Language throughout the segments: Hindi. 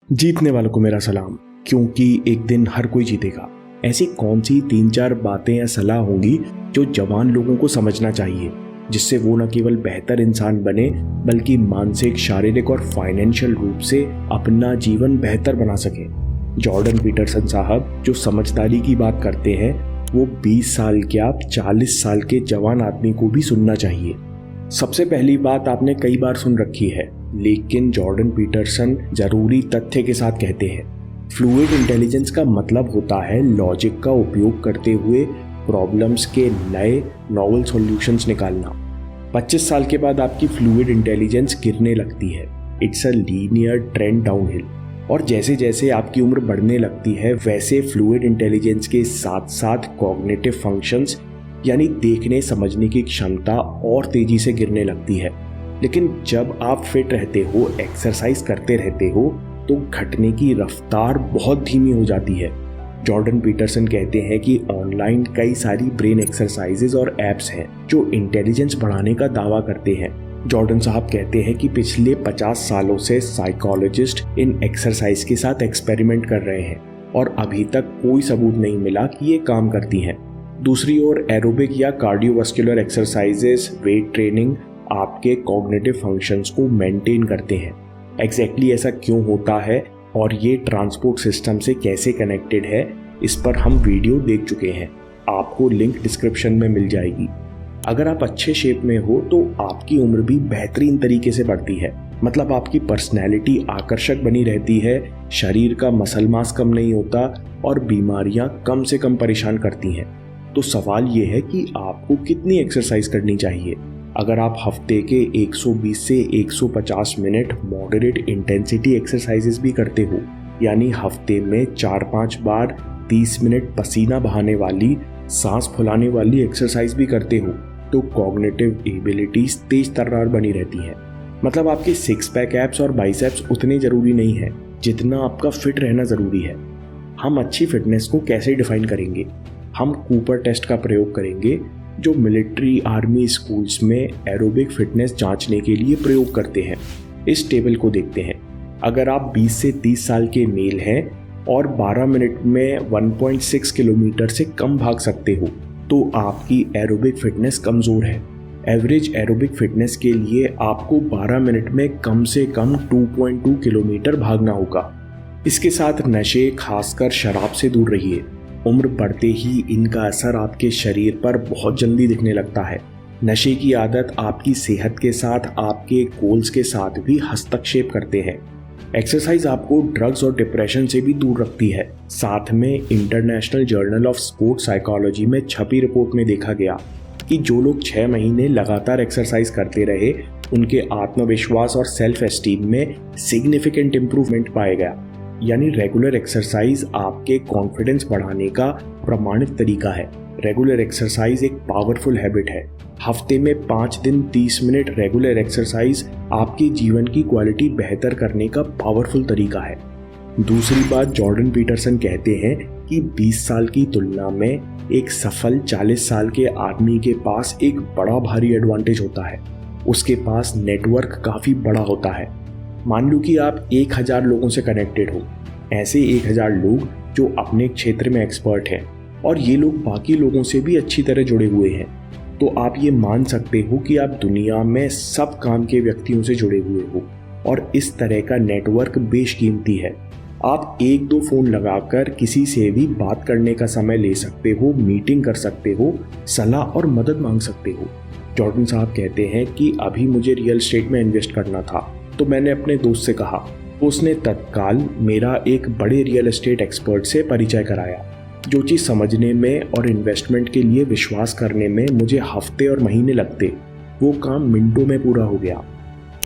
जीतने वालों को मेरा सलाम, क्योंकि एक दिन हर कोई जीतेगा। ऐसी कौन सी 3-4 बातें या सलाह होंगी जो जवान लोगों को समझना चाहिए, जिससे वो न केवल बेहतर इंसान बने बल्कि मानसिक, शारीरिक और फाइनेंशियल रूप से अपना जीवन बेहतर बना सके। जॉर्डन पीटरसन साहब जो समझदारी की बात करते हैं, वो 20 साल क्या 40 साल के जवान आदमी को भी सुनना चाहिए। सबसे पहली बात आपने कई बार सुन रखी है, लेकिन जॉर्डन पीटरसन जरूरी तथ्य के साथ कहते हैं। फ्लूइड इंटेलिजेंस का मतलब होता है लॉजिक का उपयोग करते हुए प्रॉब्लम्स के नए नॉवल सॉल्यूशंस निकालना। 25 साल के बाद आपकी फ्लूइड इंटेलिजेंस गिरने लगती है। It's a linear trend downhill. और जैसे जैसे आपकी उम्र बढ़ने लगती है, वैसे फ्लूइड इंटेलिजेंस के साथ साथ कॉग्निटिव फंक्शंस यानी देखने समझने की क्षमता और तेजी से गिरने लगती है। लेकिन जब आप फिट रहते हो, एक्सरसाइज करते रहते हो, तो घटने की रफ्तार बहुत धीमी हो जाती है। जॉर्डन पीटरसन कहते हैं कि ऑनलाइन कई सारी ब्रेन एक्सरसाइजेज और एप्स हैं जो इंटेलिजेंस बढ़ाने का दावा करते हैं। जॉर्डन साहब कहते हैं कि पिछले 50 सालों से साइकोलॉजिस्ट इन एक्सरसाइज के साथ एक्सपेरिमेंट कर रहे हैं और अभी तक कोई सबूत नहीं मिला कि ये काम करती हैं। दूसरी ओर एरोबिक या कार्डियोवास्कुलर एक्सरसाइजेस, वेट ट्रेनिंग आपके कॉग्निटिव फंक्शंस को मेंटेन करते हैं। एग्जैक्टली ऐसा क्यों होता है और ये ट्रांसपोर्ट सिस्टम से कैसे कनेक्टेड है, इस पर हम वीडियो देख चुके हैं। आपको लिंक डिस्क्रिप्शन में मिल जाएगी। अगर आप अच्छे शेप में हो तो आपकी उम्र भी बेहतरीन तरीके से बढ़ती है। मतलब आपकी पर्सनैलिटी आकर्षक बनी रहती है, शरीर का मसल मास कम नहीं होता और बीमारियां कम से कम परेशान करती हैं। तो सवाल ये है कि आपको कितनी एक्सरसाइज करनी चाहिए। अगर आप हफ्ते के 120 से 150 मिनट मॉडरेट इंटेंसिटी एक्सरसाइजेस भी करते हो, यानी हफ्ते में 4-5 बार 30 मिनट पसीना बहाने वाली, सांस फुलाने वाली एक्सरसाइज भी करते हो, तो कॉग्निटिव एबिलिटीज तेज तर्रार बनी रहती हैं। मतलब आपके 6 पैक एब्स और बाइसेप्स उतने जरूरी नहीं है जितना आपका फिट रहना जरूरी है। हम अच्छी फिटनेस को कैसे डिफाइन करेंगे? हम कूपर टेस्ट का प्रयोग करेंगे, जो मिलिट्री, आर्मी, स्कूल्स में एरोबिक फिटनेस जांचने के लिए प्रयोग करते हैं। इस टेबल को देखते हैं। अगर आप 20 से 30 साल के मेल हैं और 12 मिनट में 1.6 किलोमीटर से कम भाग सकते हो, तो आपकी एरोबिक फिटनेस कमज़ोर है। एवरेज एरोबिक फिटनेस के लिए आपको 12 मिनट में कम से कम 2.2 किलोमीटर भागना होगा। इसके साथ नशे, खासकर शराब से दूर रहिए। उम्र बढ़ते ही इनका असर आपके शरीर पर बहुत जल्दी दिखने लगता है। नशे की आदत आपकी सेहत के साथ आपके गोल्स के साथ भी हस्तक्षेप करते हैं। एक्सरसाइज आपको ड्रग्स और डिप्रेशन से भी दूर रखती है। साथ में international journal of sport psychology में छपी रिपोर्ट में देखा गया कि जो लोग 6 महीने लगातार एक्सरसाइज करते रहे, उनके आत्मविश्वास और सेल्फ एस्टीम में सिग्निफिकेंट इंप्रूवमेंट पाया गया। यानी रेगुलर एक्सरसाइज आपके कॉन्फिडेंस बढ़ाने का प्रमाणित तरीका है। रेगुलर एक्सरसाइज एक पावरफुल हैबिट है। हफ्ते में 5 दिन 30 मिनट रेगुलर एक्सरसाइज आपके जीवन की क्वालिटी बेहतर करने का पावरफुल तरीका है। दूसरी बात, जॉर्डन पीटरसन कहते हैं कि 20 साल की तुलना में एक सफल 40 साल के आदमी के पास एक बड़ा भारी एडवांटेज होता है। उसके पास नेटवर्क काफ़ी बड़ा होता है। मान लो कि आप 1000 लोगों से कनेक्टेड हो। ऐसे 1000 लोग जो अपने क्षेत्र में एक्सपर्ट हैं और ये लोग बाकी लोगों से भी अच्छी तरह जुड़े हुए हैं, तो आप ये मान सकते हो कि आप दुनिया में सब काम के व्यक्तियों से जुड़े हुए हो। और इस तरह का नेटवर्क बेशकीमती है। आप 1-2 फ़ोन लगाकर किसी से भी बात करने का समय ले सकते हो, मीटिंग कर सकते हो, सलाह और मदद मांग सकते हो। जॉर्डन साहब कहते हैं कि अभी मुझे रियल एस्टेट में इन्वेस्ट करना था, तो मैंने अपने दोस्त से कहा। उसने तत्काल मेरा एक बड़े रियल एस्टेट एक्सपर्ट से परिचय कराया। जो चीज़ समझने में और इन्वेस्टमेंट के लिए विश्वास करने में मुझे हफ्ते और महीने लगते, वो काम मिनटों में पूरा हो गया।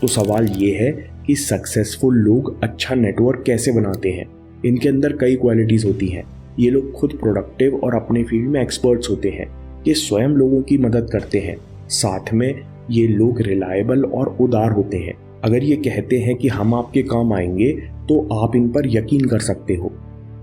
तो सवाल ये है कि सक्सेसफुल लोग अच्छा नेटवर्क कैसे बनाते हैं? इनके अंदर कई क्वालिटीज़ होती हैं। ये लोग खुद प्रोडक्टिव और अपने फील्ड में एक्सपर्ट्स होते हैं। ये स्वयं लोगों की मदद करते हैं। साथ में ये लोग रिलायबल और उदार होते हैं। अगर ये कहते हैं कि हम आपके काम आएंगे, तो आप इन पर यकीन कर सकते हो।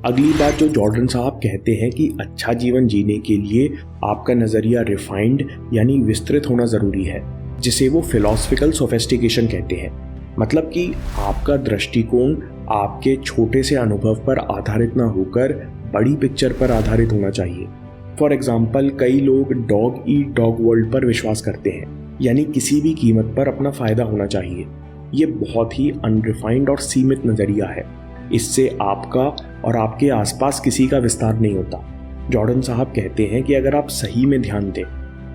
अगली बात जो जॉर्डन साहब कहते हैं कि अच्छा जीवन जीने के लिए आपका नज़रिया रिफाइंड यानी विस्तृत होना ज़रूरी है, जिसे वो फिलॉसफिकल सोफिस्टिकेशन कहते हैं। मतलब कि आपका दृष्टिकोण आपके छोटे से अनुभव पर आधारित ना होकर बड़ी पिक्चर पर आधारित होना चाहिए। फॉर एग्जाम्पल, कई लोग डॉग ईट डॉग वर्ल्ड पर विश्वास करते हैं, यानी किसी भी कीमत पर अपना फायदा होना चाहिए। ये बहुत ही अनरिफाइंड और सीमित नजरिया है। इससे आपका और आपके आसपास किसी का विस्तार नहीं होता। जॉर्डन साहब कहते हैं कि अगर आप सही में ध्यान दें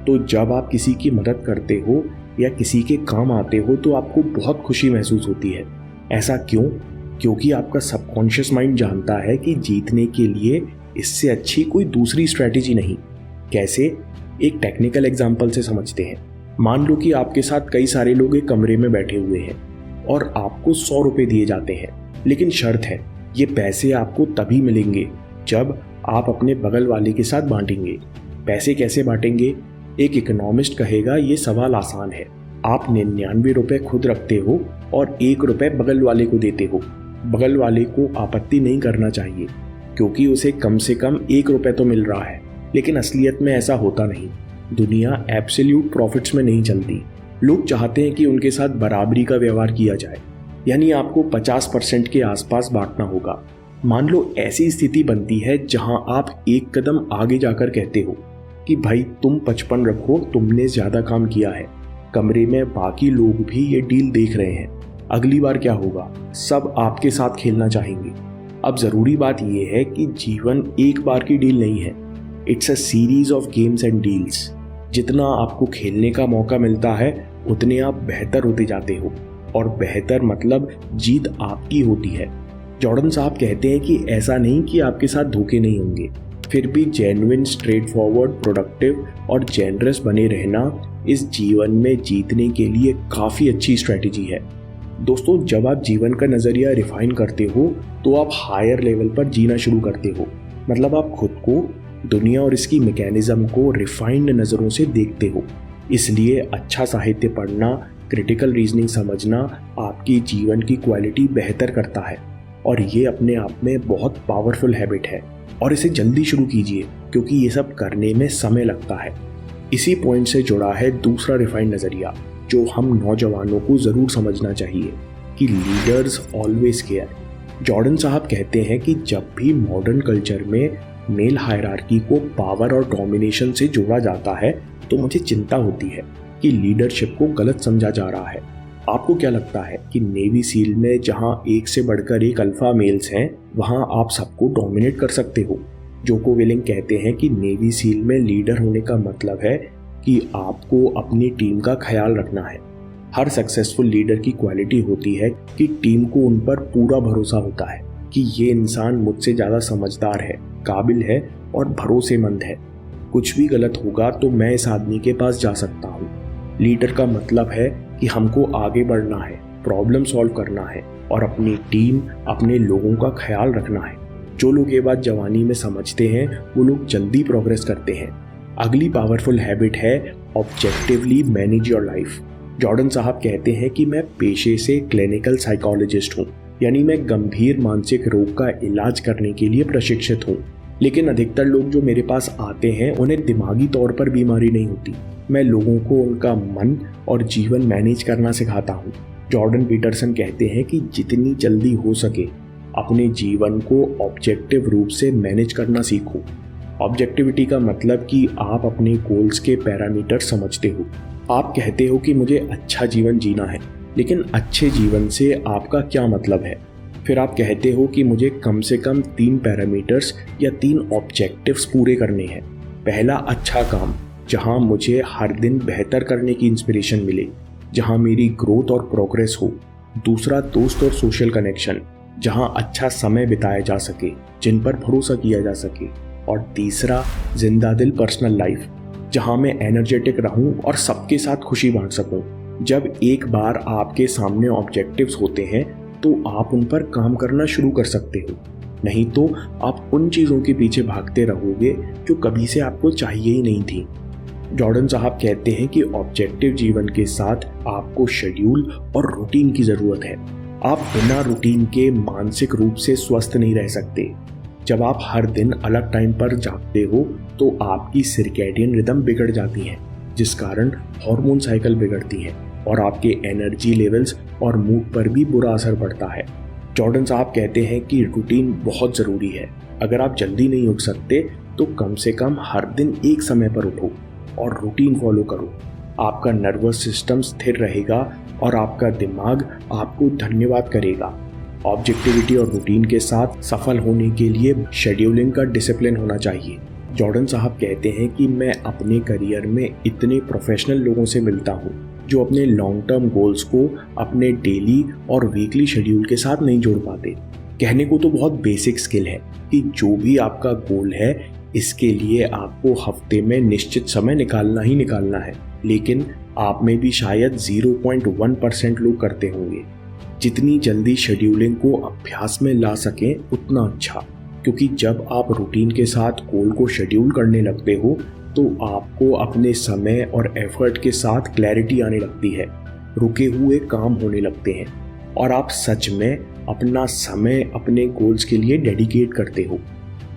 तो जब आप किसी की मदद करते हो या किसी के काम आते हो तो आपको बहुत खुशी महसूस होती है। ऐसा क्यों? क्योंकि आपका सबकॉन्शियस माइंड जानता है कि जीतने के लिए इससे अच्छी कोई दूसरी स्ट्रैटेजी नहीं। कैसे? एक टेक्निकल एग्जांपल से समझते हैं। मान लो कि आपके साथ कई सारे लोग एक कमरे में बैठे हुए हैं और आपको 100 रुपए दिए जाते हैं, लेकिन शर्त है, ये पैसे आपको तभी मिलेंगे जब आप अपने बगल वाले के साथ बांटेंगे। पैसे कैसे बांटेंगे? एक इकोनॉमिस्ट कहेगा ये सवाल आसान है। आप 99 रुपए खुद रखते हो और 1 रुपए बगल वाले को देते हो। बगल वाले को आपत्ति नहीं करना चाहिए क्योंकि उसे कम से कम 1 रुपए तो मिल रहा है, लेकिन असलियत में ऐसा होता नहीं। दुनिया एब्सोल्यूट प्रॉफिट्स में नहीं चलती। लोग चाहते हैं कि उनके साथ बराबरी का व्यवहार किया जाए, यानी आपको 50% के आसपास बांटना होगा। मान लो ऐसी स्थिति बनती है जहां आप एक कदम आगे जाकर कहते हो कि भाई तुम 55 रखो, तुमने ज्यादा काम किया है। कमरे में बाकी लोग भी ये डील देख रहे हैं। अगली बार क्या होगा? सब आपके साथ खेलना चाहेंगे। अब जरूरी बात यह है कि जीवन एक बार की डील नहीं है। It's a series of games and deals. जितना आपको खेलने का मौका मिलता है उतने आप बेहतर होते जाते हो, और बेहतर मतलब जीत आपकी होती है। जॉर्डन साहब कहते हैं कि ऐसा नहीं कि आपके साथ धोखे नहीं होंगे, फिर भी जेन्युइन, स्ट्रेट फॉरवर्ड, प्रोडक्टिव और जेनरस बने रहना इस जीवन में जीतने के लिए काफ़ी अच्छी स्ट्रैटेजी है। दोस्तों, जब आप जीवन का नज़रिया रिफाइन करते हो तो आप हायर लेवल पर जीना शुरू करते हो। मतलब आप खुद को, दुनिया और इसकी मैकेनिज्म को रिफाइंड नज़रों से देखते हो। इसलिए अच्छा साहित्य पढ़ना, क्रिटिकल रीजनिंग समझना आपकी जीवन की क्वालिटी बेहतर करता है, और ये अपने आप में बहुत पावरफुल हैबिट है। और इसे जल्दी शुरू कीजिए क्योंकि ये सब करने में समय लगता है। इसी पॉइंट से जुड़ा है दूसरा रिफाइंड नज़रिया जो हम नौजवानों को ज़रूर समझना चाहिए कि लीडर्स ऑलवेज केयर। जॉर्डन साहब कहते हैं कि जब भी मॉडर्न कल्चर में मेल हायरार्की को पावर और डोमिनेशन से जोड़ा जाता है तो मुझे चिंता होती है कि लीडरशिप को गलत समझा जा रहा है। आपको क्या लगता है कि नेवी सील में जहां एक से बढ़कर एक अल्फा मेल्स हैं, वहां आप सबको डोमिनेट कर सकते हो? जोको विलिंग कहते हैं कि नेवी सील में लीडर होने का मतलब है कि आपको अपनी टीम का ख्याल रखना है। हर सक्सेसफुल लीडर की क्वालिटी होती है कि टीम को उन पर पूरा भरोसा होता है कि ये इंसान मुझसे ज़्यादा समझदार है, काबिल है और भरोसेमंद है। कुछ भी गलत होगा तो मैं इस आदमी के पास जा सकता हूँ। लीडर का मतलब है कि हमको आगे बढ़ना है, प्रॉब्लम सॉल्व करना है और अपनी टीम, अपने लोगों का ख्याल रखना है। जो लोग ये बात जवानी में समझते हैं वो लोग जल्दी प्रोग्रेस करते हैं। अगली पावरफुल हैबिट है objectively manage your life. Jordan साहब कहते हैं कि मैं पेशे से क्लिनिकल साइकोलॉजिस्ट हूँ, यानी मैं गंभीर मानसिक रोग का इलाज करने के लिए प्रशिक्षित हूँ। लेकिन अधिकतर लोग जो मेरे पास आते हैं उन्हें दिमागी तौर पर बीमारी नहीं होती। मैं लोगों को उनका मन और जीवन मैनेज करना सिखाता हूँ। जॉर्डन पीटरसन कहते हैं कि जितनी जल्दी हो सके अपने जीवन को ऑब्जेक्टिव रूप से मैनेज करना सीखो। ऑब्जेक्टिविटी का मतलब कि आप अपने गोल्स के पैरामीटर समझते हो। आप कहते हो कि मुझे अच्छा जीवन जीना है, लेकिन अच्छे जीवन से आपका क्या मतलब है? फिर आप कहते हो कि मुझे कम से कम 3 पैरामीटर्स या 3 ऑब्जेक्टिव्स पूरे करने हैं। पहला, अच्छा काम, जहां मुझे हर दिन बेहतर करने की इंस्पिरेशन मिले, जहां मेरी ग्रोथ और प्रोग्रेस हो। दूसरा, दोस्त और सोशल कनेक्शन, जहां अच्छा समय बिताया जा सके, जिन पर भरोसा किया जा सके। और तीसरा, जिंदा दिल पर्सनल लाइफ, जहां मैं एनर्जेटिक रहूं और सबके साथ खुशी बांट सकूं। जब एक बार आपके सामने ऑब्जेक्टिव्स होते हैं तो आप उन पर काम करना शुरू कर सकते हो, नहीं तो आप उन चीज़ों के पीछे भागते रहोगे जो कभी से आपको चाहिए ही नहीं थी। जॉर्डन साहब कहते हैं कि ऑब्जेक्टिव जीवन के साथ आपको शेड्यूल और रूटीन की ज़रूरत है। आप बिना रूटीन के मानसिक रूप से स्वस्थ नहीं रह सकते। जब आप हर दिन अलग टाइम पर जागते हो तो आपकी सर्कैडियन रिदम बिगड़ जाती है, जिस कारण हार्मोन साइकिल बिगड़ती है। और आपके एनर्जी लेवल्स और मूड पर भी बुरा असर पड़ता है। जॉर्डन साहब कहते हैं कि रूटीन बहुत ज़रूरी है। अगर आप जल्दी नहीं उठ सकते तो कम से कम हर दिन एक समय पर उठो और रूटीन फॉलो करो। आपका नर्वस सिस्टम स्थिर रहेगा और आपका दिमाग आपको धन्यवाद करेगा। ऑब्जेक्टिविटी और रूटीन के साथ सफल होने के लिए शेड्यूलिंग का डिसिप्लिन होना चाहिए। जॉर्डन साहब कहते हैं कि मैं अपने करियर में इतने प्रोफेशनल लोगों से मिलता हूँ जो अपने लॉन्ग टर्म गोल्स को अपने डेली और वीकली शेड्यूल के साथ नहीं जोड़ पाते। कहने को तो बहुत बेसिक स्किल है कि जो भी आपका गोल है इसके लिए आपको हफ्ते में निश्चित समय निकालना ही निकालना है, लेकिन आप में भी शायद 0.1% लोग करते होंगे। जितनी जल्दी शेड्यूलिंग को अभ्यास में ला सकें उतना अच्छा, क्योंकि जब आप रूटीन के साथ गोल को शेड्यूल करने लगते हो तो आपको अपने समय और एफर्ट के साथ क्लैरिटी आने लगती है, रुके हुए काम होने लगते हैं और आप सच में अपना समय अपने गोल्स के लिए डेडिकेट करते हो।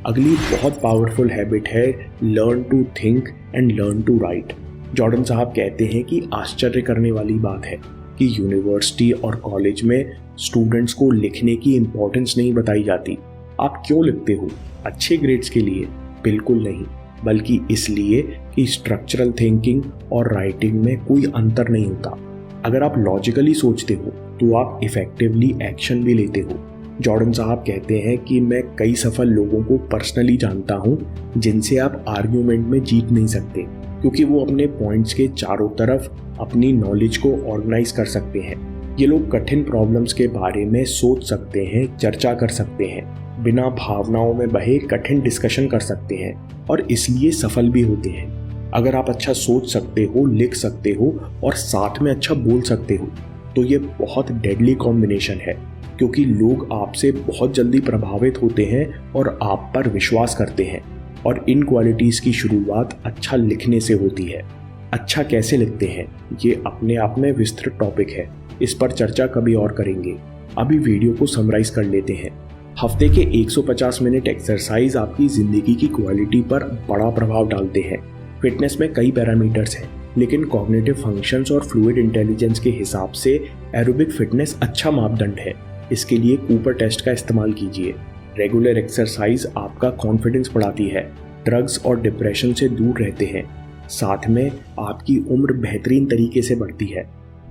अगली बहुत पावरफुल हैबिट है learn to think and learn to write. Jordan साहब कहते हैं कि आश्चर्य करने वाली बात है कि यूनिवर्सिटी और कॉलेज में स्टूडेंट्स को लिखने की इम्पोर्टेंस नहीं बताई जाती। आप क्यों लिखते हो? अच्छे ग्रेड्स के लिए? बिल्कुल नहीं, बल्कि इसलिए कि स्ट्रक्चरल थिंकिंग और राइटिंग में कोई अंतर नहीं होता। अगर आप लॉजिकली सोचते हो तो आप इफेक्टिवली एक्शन भी लेते हो। जॉर्डन साहब कहते हैं कि मैं कई सफल लोगों को पर्सनली जानता हूँ जिनसे आप आर्ग्यूमेंट में जीत नहीं सकते, क्योंकि वो अपने पॉइंट्स के चारों तरफ अपनी नॉलेज को ऑर्गेनाइज कर सकते हैं। ये लोग कठिन प्रॉब्लम्स के बारे में सोच सकते हैं, चर्चा कर सकते हैं, बिना भावनाओं में बहे कठिन डिस्कशन कर सकते हैं और इसलिए सफल भी होते हैं। अगर आप अच्छा सोच सकते हो, लिख सकते हो और साथ में अच्छा बोल सकते हो तो ये बहुत डेडली कॉम्बिनेशन है, क्योंकि लोग आपसे बहुत जल्दी प्रभावित होते हैं और आप पर विश्वास करते हैं। और इन क्वालिटीज़ की शुरुआत अच्छा लिखने से होती है। अच्छा कैसे लिखते हैं ये अपने आप में विस्तृत टॉपिक है, इस पर चर्चा कभी और करेंगे। अभी वीडियो को समराइज कर लेते हैं। हफ्ते के 150 मिनट एक्सरसाइज आपकी ज़िंदगी की क्वालिटी पर बड़ा प्रभाव डालते हैं। फिटनेस में कई पैरामीटर्स हैं, लेकिन कॉग्निटिव फंक्शंस और फ्लूइड इंटेलिजेंस के हिसाब से एरोबिक फिटनेस अच्छा मापदंड है। इसके लिए कूपर टेस्ट का इस्तेमाल कीजिए। रेगुलर एक्सरसाइज आपका कॉन्फिडेंस बढ़ाती है, ड्रग्स और डिप्रेशन से दूर रहते हैं, साथ में आपकी उम्र बेहतरीन तरीके से बढ़ती है।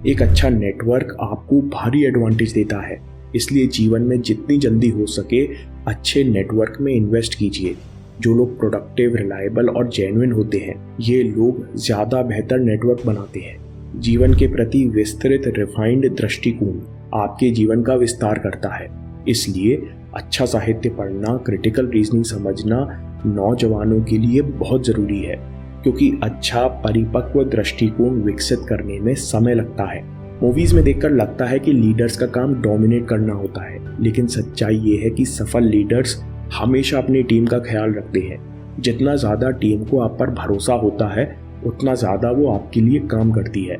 एक अच्छा नेटवर्क आपको भारी एडवांटेज देता है, इसलिए जीवन में जितनी जल्दी हो सके अच्छे नेटवर्क में इन्वेस्ट कीजिए। जो लोग प्रोडक्टिव, रिलायबल और जेन्युइन होते हैं ये लोग ज़्यादा बेहतर नेटवर्क बनाते हैं। जीवन के प्रति विस्तृत रिफाइंड दृष्टिकोण आपके जीवन का विस्तार करता है, इसलिए अच्छा साहित्य पढ़ना, क्रिटिकल रीजनिंग समझना नौजवानों के लिए बहुत ज़रूरी है, क्योंकि अच्छा परिपक्व दृष्टिकोण विकसित करने में समय लगता है। मूवीज़ में देखकर लगता है कि लीडर्स का काम डोमिनेट करना होता है, लेकिन सच्चाई ये है कि सफल लीडर्स हमेशा अपनी टीम का ख्याल रखते हैं। जितना ज़्यादा टीम को आप पर भरोसा होता है उतना ज़्यादा वो आपके लिए काम करती है।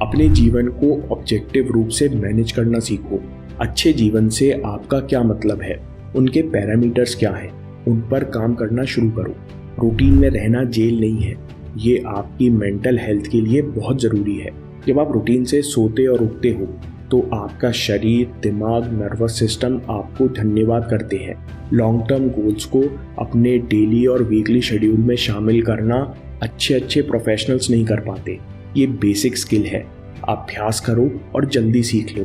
अपने जीवन को ऑब्जेक्टिव रूप से मैनेज करना सीखो। अच्छे जीवन से आपका क्या मतलब है, उनके पैरामीटर्स क्या हैं, उन पर काम करना शुरू करो। रूटीन में रहना जेल नहीं है, ये आपकी मेंटल हेल्थ के लिए बहुत ज़रूरी है। जब आप रूटीन से सोते और उठते हो तो आपका शरीर, दिमाग, नर्वस सिस्टम आपको धन्यवाद करते हैं। लॉन्ग टर्म गोल्स को अपने डेली और वीकली शेड्यूल में शामिल करना अच्छे प्रोफेशनल्स नहीं कर पाते। ये बेसिक स्किल है, अभ्यास करो और जल्दी सीख लो।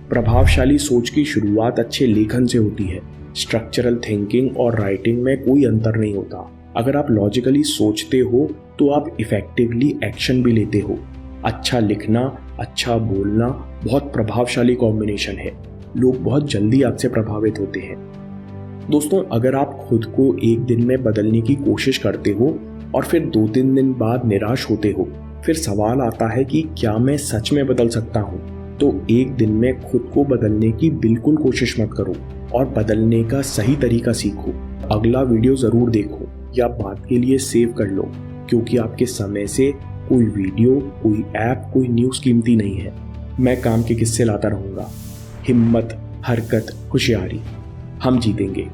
प्रभावशाली सोच की शुरुआत अच्छे लेखन से होती है। स्ट्रक्चरल थिंकिंग और राइटिंग में कोई अंतर नहीं होता। अगर आप लॉजिकली सोचते हो तो आप इफेक्टिवली एक्शन भी लेते हो। अच्छा लिखना, अच्छा बोलना बहुत प्रभावशाली कॉम्बिनेशन है। लोग बहुत जल्दी आपसे प्रभावित होते हैं। दोस्तों, अगर आप खुद को एक दिन में बदलने की कोशिश करते हो और फिर 2-3 दिन बाद निराश होते हो, फिर सवाल आता है कि क्या मैं सच में बदल सकता हूँ? तो एक दिन में खुद को बदलने की बिल्कुल कोशिश मत करो और बदलने का सही तरीका सीखो। अगला वीडियो ज़रूर देखो या बात के लिए सेव कर लो, क्योंकि आपके समय से कोई वीडियो, कोई ऐप, कोई न्यूज़ कीमती नहीं है। मैं काम के किस्से लाता रहूँगा। हिम्मत, हरकत, होशियारी, हम जीतेंगे।